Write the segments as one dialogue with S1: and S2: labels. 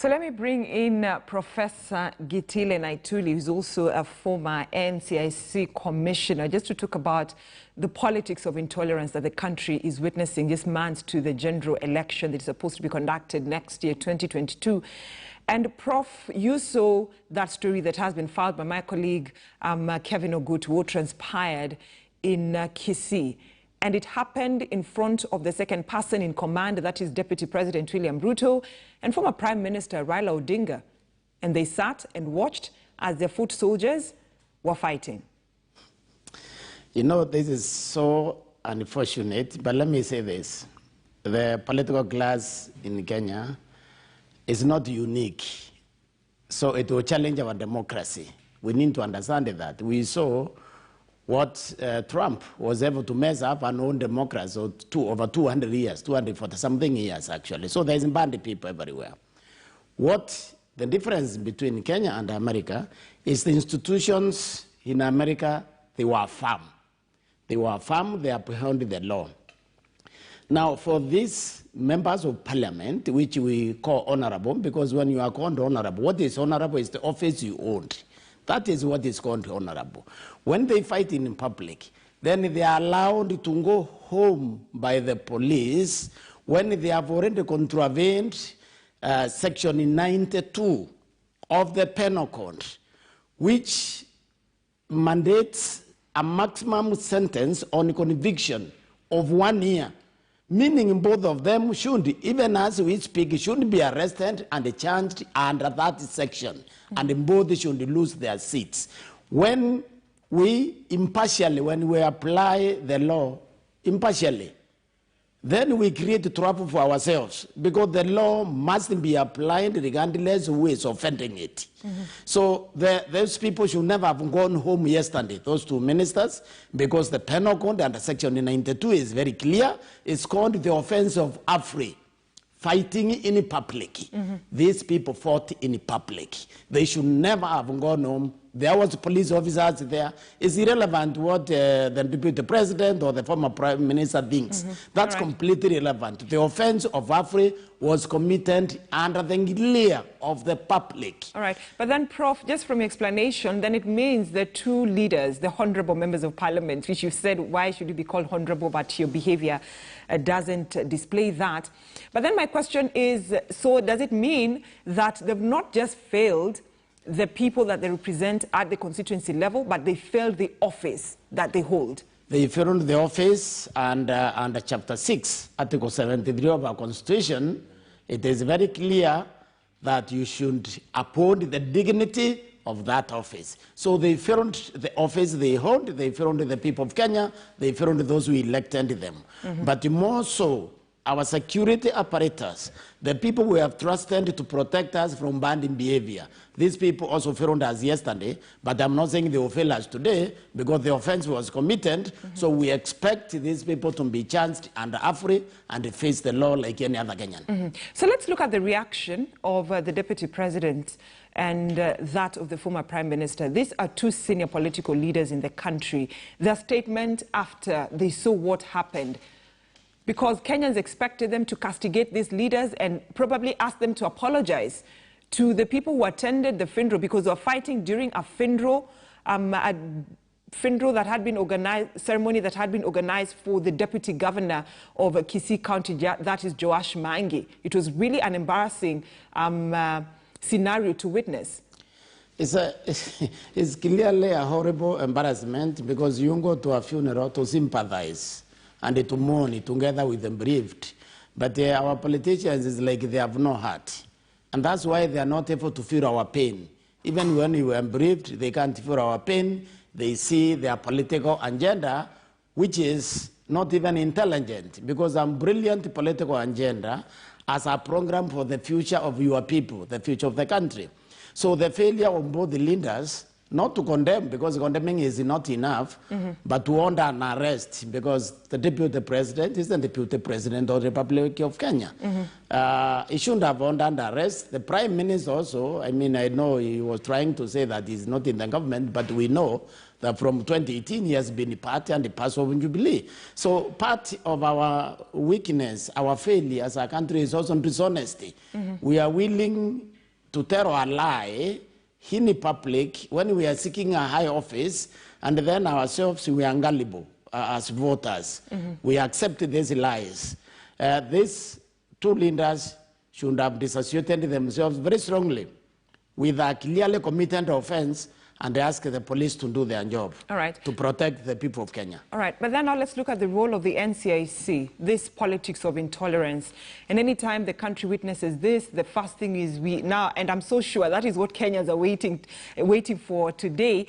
S1: So let me bring in Professor Gitile Naituli, who's also a former NCIC commissioner, just to talk about the politics of intolerance that the country is witnessing just months to the general election that is supposed to be conducted next year, 2022. And Prof, you saw that story that has been filed by my colleague Kevin Ogut, what transpired in Kisii. And it happened in front of the second person in command, that is Deputy President William Ruto and former Prime Minister Raila Odinga. And they sat and watched as their foot soldiers were fighting.
S2: You know, this is so unfortunate, but let me say this. The political class in Kenya is not unique, so it will challenge our democracy. We need to understand that. We saw what Trump was able to mess up our own democracy over 200 years, 240-something years, actually. So there's bandit people everywhere. What the difference between Kenya and America is the institutions in America, they were firm. They were firm, they upheld the law. Now, for these members of parliament, which we call honorable, because when you are called honorable, what is honorable is the office you owned. That is what is called honorable. When they fight in public, then they are allowed to go home by the police when they have already contravened section 92 of the penal code, which mandates a maximum sentence on conviction of 1 year. Meaning both of them should, even as we speak, should be arrested and charged under that section. And both should lose their seats. When we impartially, when we apply the law impartially, then we create trouble for ourselves, because the law must be applied regardless of who is offending it. So those people should never have gone home yesterday, those two ministers, because the penal code under section 92 is very clear. It's called the offense of affray, fighting in public. These people fought in public. They should never have gone home. There was police officers there. It's irrelevant what the deputy president or the former prime minister thinks. That's completely irrelevant. The offense of affray was committed under the glare of the public.
S1: All right. But then, Prof, just from your explanation, then it means the two leaders, the honorable members of parliament, which you said, why should you be called honorable, but your behavior doesn't display that. But then my question is, so does it mean that they've not just failed the people that they represent at the constituency level, but they failed the office that they hold?
S2: They failed the office, and under Chapter 6, Article 73 of our Constitution, it is very clear that you should uphold the dignity of that office. So they failed the office they hold, they failed the people of Kenya, they failed those who elected them. But more so, our security apparatus, the people we have trusted to protect us from bad behavior. These people also failed us yesterday, but I'm not saying they will fail us today because the offense was committed. So we expect these people to be charged under affray and face the law like any other Kenyan.
S1: So let's look at the reaction of the deputy president and that of the former prime minister. These are two senior political leaders in the country. Their statement after they saw what happened, because Kenyans expected them to castigate these leaders and probably ask them to apologize to the people who attended the funeral, because they were fighting during a funeral, that had been organized, ceremony that had been organized for the deputy governor of Kisii County, that is Joash Mangi. It was really an embarrassing scenario to witness.
S2: It's clearly a horrible embarrassment, because you go to a funeral to sympathize and to mourn together with the bereaved. But our politicians is like they have no heart. And that's why they are not able to feel our pain. Even when we were bereaved, they can't feel our pain. They see their political agenda, which is not even intelligent, because a brilliant political agenda as a program for the future of your people, the future of the country. So the failure of both the leaders, not to condemn, because condemning is not enough, but to order an arrest, because the deputy president is the deputy president of the Republic of Kenya. He shouldn't have ordered arrest. The prime minister also, I mean, I know he was trying to say that he's not in the government, but we know that from 2018 he has been part and the parcel of Jubilee. So part of our weakness, our failure as a country is also dishonesty. We are willing to tell a lie in public when we are seeking a high office, and then ourselves we are gullible as voters. We accept these lies. These two leaders should have disassociated themselves very strongly with a clearly committed offense and ask the police to do their job.
S1: All right.
S2: To protect the people of Kenya.
S1: All right, but then now let's look at the role of the NCIC, this politics of intolerance. And anytime the country witnesses this, the first thing is we now, and I'm so sure that is what Kenyans are waiting for today,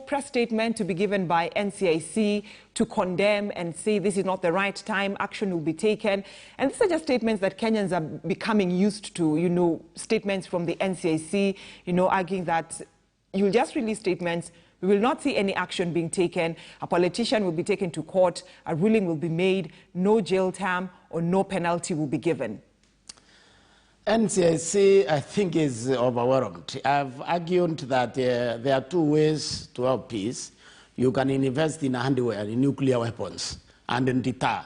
S1: press statement to be given by NCIC to condemn and say this is not the right time, action will be taken. And these are just statements that Kenyans are becoming used to, statements from the NCIC, arguing that you'll just release statements, we will not see any action being taken, a politician will be taken to court, a ruling will be made, no jail term or no penalty will be given.
S2: NCIC, I think, is overwhelmed. I've argued that there are two ways to have peace. You can invest in hardware, in nuclear weapons, and in deter.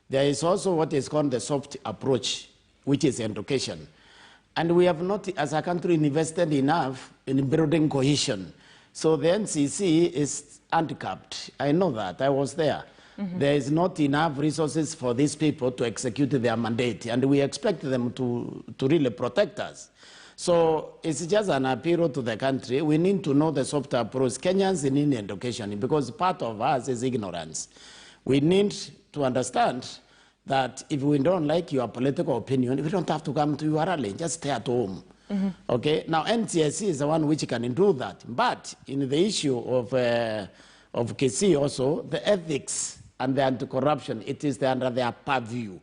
S2: There is also what is called the soft approach, which is education. And we have not, as a country, invested enough in building cohesion. So the NCC is handicapped. I know that. I was there. There is not enough resources for these people to execute their mandate, and we expect them to really protect us. So it's just an appeal to the country. We need to know the soft approach. Kenyans need education because part of us is ignorance. We need to understand that if we don't like your political opinion, we don't have to come to your rally, just stay at home. Okay? Now, NCIC is the one which can do that. But in the issue of Kisii also, the ethics and the anti-corruption, it is under their purview.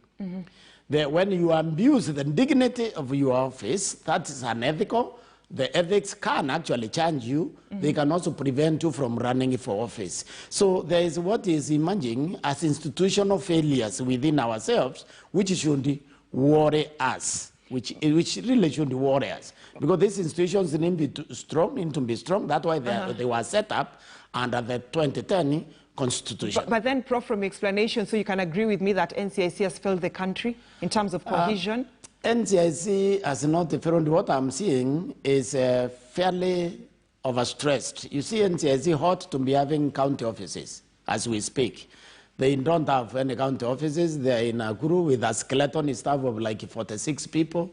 S2: When you abuse the dignity of your office, that is unethical. The ethics can actually change you. They can also prevent you from running for office. So there is what is emerging as institutional failures within ourselves, which should worry us, which really should worry us. Because these institutions need to be strong. That's why they were set up under the 2010 Constitution.
S1: But then, Prof, from explanation, so you can agree with me that NCIC has failed the country in terms of cohesion?
S2: NCIC has not failed. What I'm seeing is fairly overstressed. You see, NCIC ought to be having county offices as we speak. They don't have any county offices. They're in a group with a skeleton staff of like 46 people.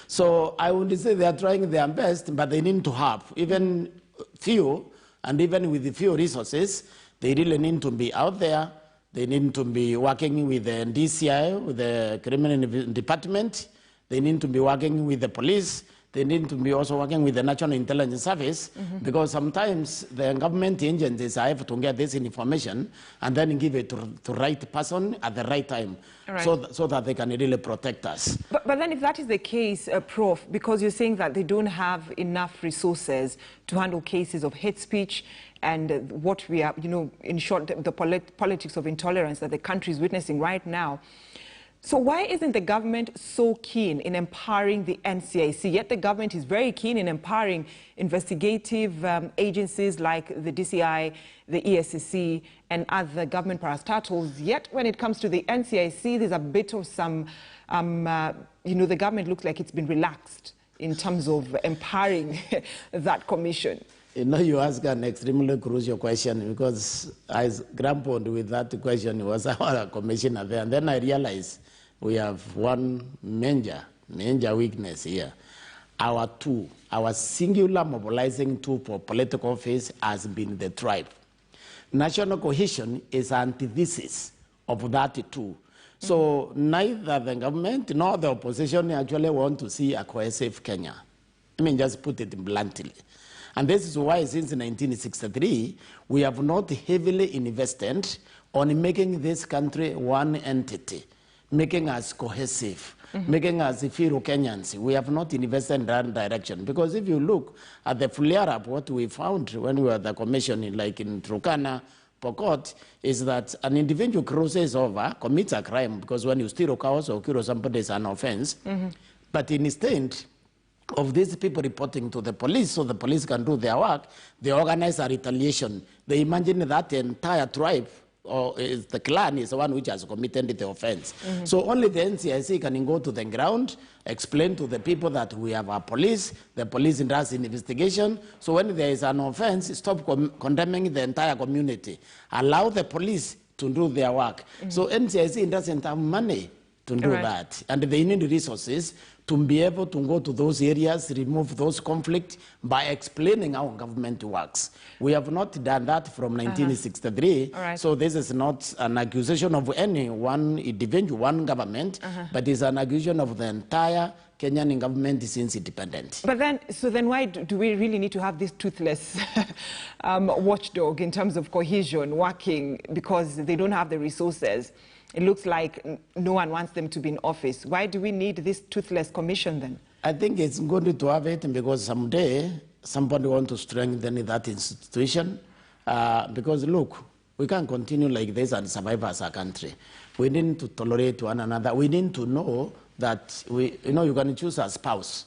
S2: So I would say they are trying their best, but they need to have even few, and even with the few resources, they really need to be out there. They need to be working with the DCI, with the criminal department. They need to be working with the police. They need to be also working with the National Intelligence Service, because sometimes the government agencies have to get this information and then give it to the right person at the right time, so that they can really protect us.
S1: But then if that is the case, Prof, because you're saying that they don't have enough resources to handle cases of hate speech and what we are, in short, the politics of intolerance that the country is witnessing right now. So why isn't the government so keen in empowering the NCIC? Yet the government is very keen in empowering investigative agencies like the DCI, the ESCC, and other government parastatals. Yet when it comes to the NCIC, there's a bit of some, the government looks like it's been relaxed in terms of empowering that commission.
S2: You ask an extremely crucial question, because I grappled with that question. Was our commissioner there? And then I realized we have one major weakness here. Our singular mobilizing tool for political office has been the tribe. National cohesion is antithesis of that tool. So neither the government nor the opposition actually want to see a cohesive Kenya. I mean, just put it bluntly. And this is why since 1963, we have not heavily invested on making this country one entity, making us cohesive, making us feel Kenyans. We have not invested in that direction. Because if you look at the flare-up, what we found when we were at the commission, like in Turkana, Pokot, is that an individual crosses over, commits a crime, because when you steal a house or kill somebody, it's an offense. But instead of these people reporting to the police so the police can do their work, they organize a retaliation. They imagine that the entire tribe or is the clan is the one which has committed the offense. So only the NCIC can go to the ground, explain to the people that we have a police, the police does investigation. So when there is an offense, stop condemning the entire community. Allow the police to do their work. So NCIC doesn't have money to do that. And they need resources to be able to go to those areas, remove those conflicts by explaining how government works. We have not done that from 1963. So this is not an accusation of any one individual, one government, but it's an accusation of the entire Kenyan government since independence.
S1: But then, so then why do we really need to have this toothless watchdog in terms of cohesion working, because they don't have the resources? It looks like no one wants them to be in office. Why do we need this toothless commission then? I
S2: think it's good to have it because someday somebody wants to strengthen that institution. Because look, we can't continue like this and survive as a country. We need to tolerate one another. We need to know that you can choose a spouse,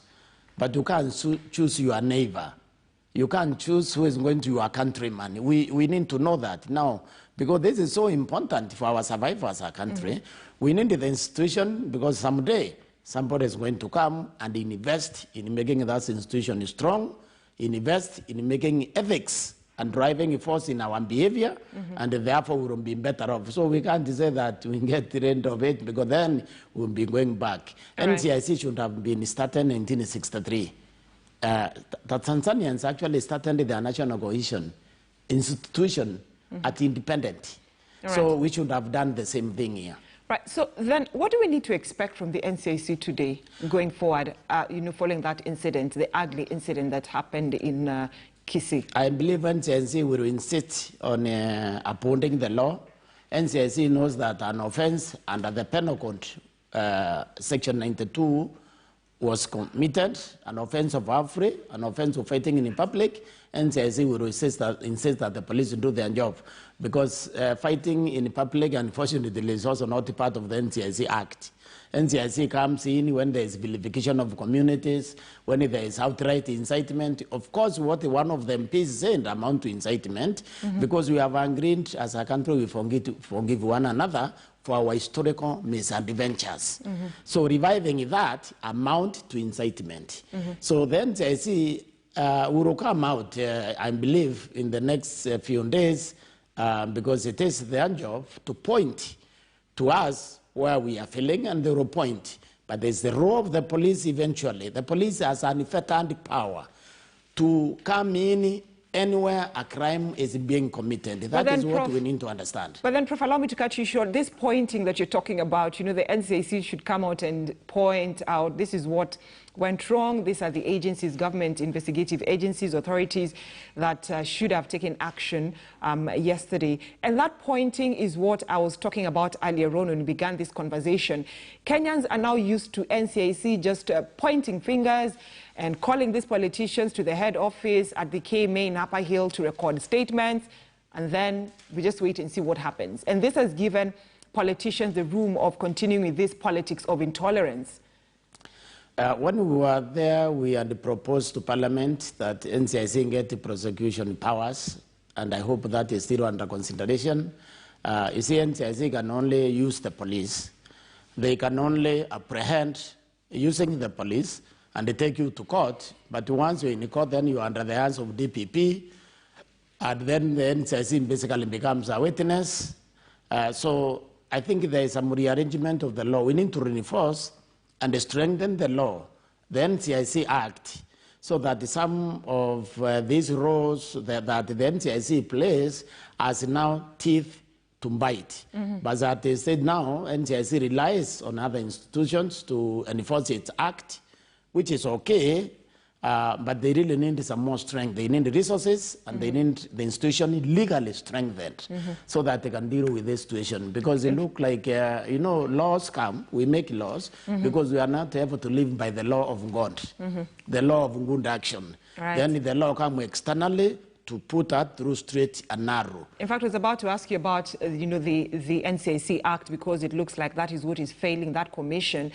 S2: but you can't choose your neighbor. You can't choose who is going to your countryman. We need to know that now, because this is so important for our survival as a country. We need the institution because someday somebody is going to come and invest in making that institution strong, invest in making ethics and driving force in our behavior, and therefore we will be better off. So we can't say that we get rid of it because then we'll be going back. NCIC should have been started in 1963. The Tanzanians actually started their national cohesion institution at independent. So we should have done the same thing here.
S1: Right. So then what do we need to expect from the NCIC today going forward, following that incident, the ugly incident that happened in Kisii?
S2: I believe NCIC will insist on upholding the law. NCIC knows that an offense under the Penal Code, Section 92, was committed, an offense of robbery, an offense of fighting in public. NCIC will insist that the police do their job, because fighting in public, unfortunately, is also not part of the NCIC Act. NCIC comes in when there is vilification of communities, when there is outright incitement. Of course, what one of the MPs said amount to incitement, because we have agreed as a country we forgive one another for our historical misadventures. So reviving that amount to incitement. So then NCIC will come out, I believe, in the next few days, because it is their job to point to us where we are failing, and they will point. But there's the role of the police eventually. The police has an effective power to come in anywhere a crime is being committed. That is what we need to understand. But
S1: then, Prof, allow me to cut you short. This pointing that you're talking about, the NCIC should come out and point out, this is what went wrong. These are the agencies, government investigative agencies, authorities that should have taken action yesterday. And that pointing is what I was talking about earlier on when we began this conversation. Kenyans are now used to NCIC just pointing fingers and calling these politicians to the head office at the KMA in Upper Hill to record statements, and then we just wait and see what happens. And this has given politicians the room of continuing with this politics of intolerance.
S2: When we were there, we had proposed to Parliament that NCIC get prosecution powers, and I hope that is still under consideration. You see, NCIC can only use the police. They can only apprehend using the police, and they take you to court. But once you're in court, then you're under the hands of DPP, and then the NCIC basically becomes a witness. So I think there is some rearrangement of the law. We need to reinforce and strengthen the law, the NCIC Act, so that some of these roles that the NCIC plays as now teeth to bite. But as they said now, NCIC relies on other institutions to enforce its act, which is okay, but they really need some more strength. They need resources, and they need the institution legally strengthened so that they can deal with this situation. Because it looks like, laws come, we make laws, because we are not able to live by the law of God, the law of good action. Then the law comes externally to put that through straight and narrow. In fact, I was about to ask you about, the
S1: NCIC Act, because it looks like that is what is failing that commission.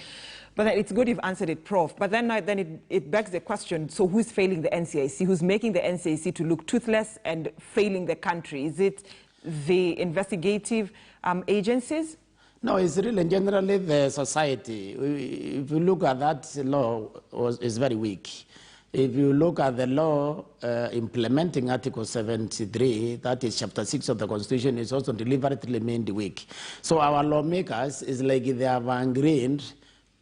S1: But it's good you've answered it, Prof. But then it begs the question, so who's failing the NCIC? Who's making the NCIC to look toothless and failing the country? Is it the investigative agencies?
S2: No, it's really generally the society. If you look at that law, is very weak. If you look at the law implementing Article 73, that is Chapter 6 of the Constitution, is also deliberately made weak. So our lawmakers is like they have agreed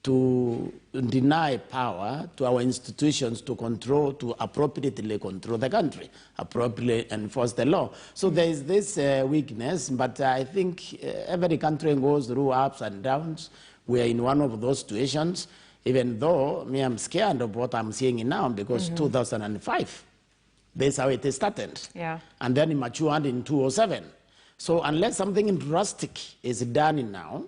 S2: to deny power to our institutions to control, to appropriately control the country, appropriately enforce the law. So there is this weakness, but I think every country goes through ups and downs. We are in one of those situations, even though I'm scared of what I'm seeing now, because 2005, that's how it started.
S1: Yeah.
S2: And then it matured in 2007. So unless something drastic is done now,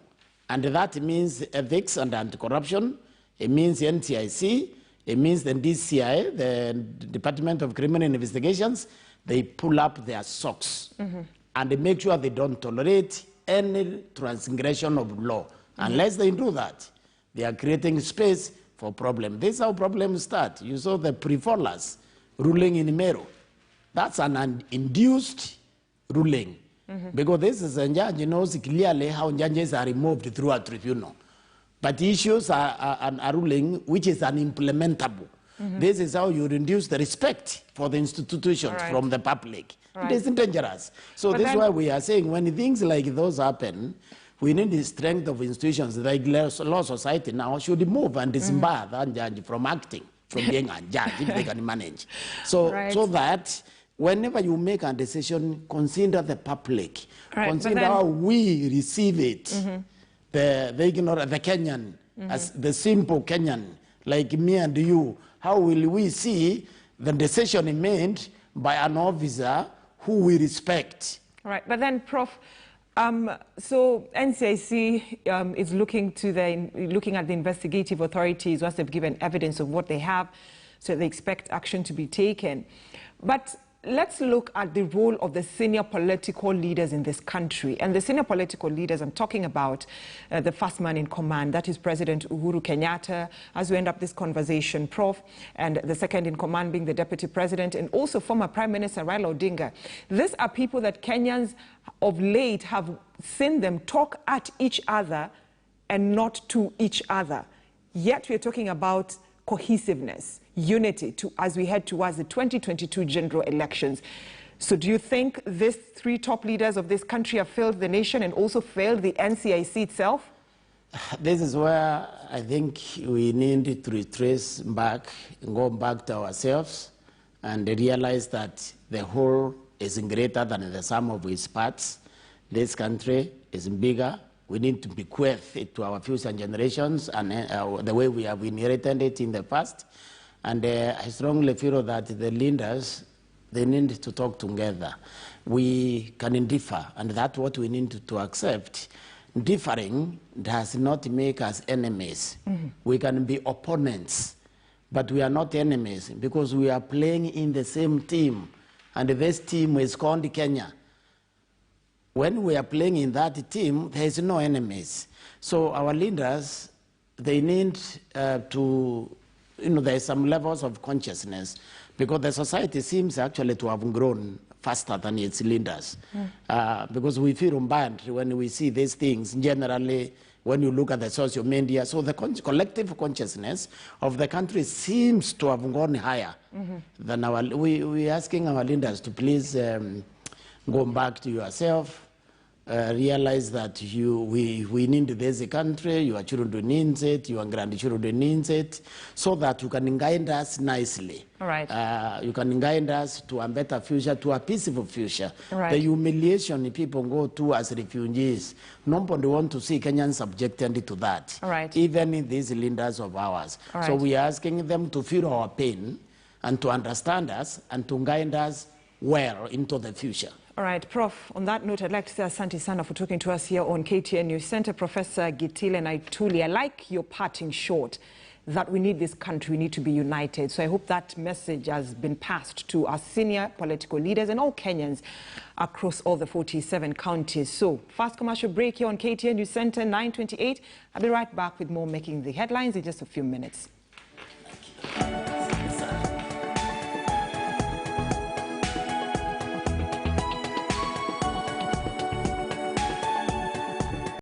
S2: and that means ethics and anti-corruption, it means NCIC, it means the DCI, the Department of Criminal Investigations, they pull up their socks and they make sure they don't tolerate any transgression of law. Unless they do that, they are creating space for problems. This is how problems start. You saw the pre-fallers ruling in Meru. That's an induced ruling. Because this is a judge knows clearly how judges are removed through a tribunal. But issues are ruling which is unimplementable. This is how you reduce the respect for the institutions from the public. It is dangerous. So this is why we are saying when things like those happen, we need the strength of institutions. Like law society now should move and disbar that judge from acting, from being a judge, if they can manage. So, so that whenever you make a decision, consider the public, consider how we receive it. The ignorant, the Kenyan, as the simple Kenyan, like me and you, how will we see the decision made by an officer who we respect?
S1: Right, but then, Prof, so NCIC is looking at the investigative authorities once they've given evidence of what they have, so they expect action to be taken. But let's look at the role of the senior political leaders in this country. And the senior political leaders, I'm talking about the first man in command, that is President Uhuru Kenyatta, as we end up this conversation, Prof, and the second in command being the Deputy President, and also former Prime Minister Raila Odinga. These are people that Kenyans of late have seen them talk at each other and not to each other. Yet we're talking about cohesiveness, unity, as we head towards the 2022 general elections. So do you think these three top leaders of this country have failed the nation and also failed the NCIC itself?
S2: This is where I think we need to retrace back, go back to ourselves and realize that the whole is greater than the sum of its parts. This country is bigger. We need to bequeath it to our future generations and the way we have inherited it in the past. And I strongly feel that the leaders, they need to talk together. We can differ, and that's what we need to accept. Differing does not make us enemies. We can be opponents, but we are not enemies because we are playing in the same team, and this team is called Kenya. When we are playing in that team, there is no enemies. So our leaders, they need to, there's some levels of consciousness because the society seems actually to have grown faster than its leaders. Because we feel bad when we see these things, generally, when you look at the social media. So the collective consciousness of the country seems to have gone higher than our, we're asking our leaders to please go back to yourself, realize that we need this country, your children need it, your grandchildren need it, so that you can guide us nicely.
S1: All right.
S2: You can guide us to a better future, to a peaceful future.
S1: Right.
S2: The humiliation people go to as refugees, nobody wants to see Kenyans subjected to that,
S1: all right,
S2: even in these leaders of ours.
S1: All right.
S2: So we are asking them to feel our pain and to understand us and to guide us well into the future.
S1: All right, Prof, on that note, I'd like to say asante sana for talking to us here on KTN News Center. Professor Gitile Naituli, I like your parting shot that we need this country, we need to be united. So I hope that message has been passed to our senior political leaders and all Kenyans across all the 47 counties. So, fast commercial break here on KTN News Center, 9:28. I'll be right back with more Making the Headlines in just a few minutes.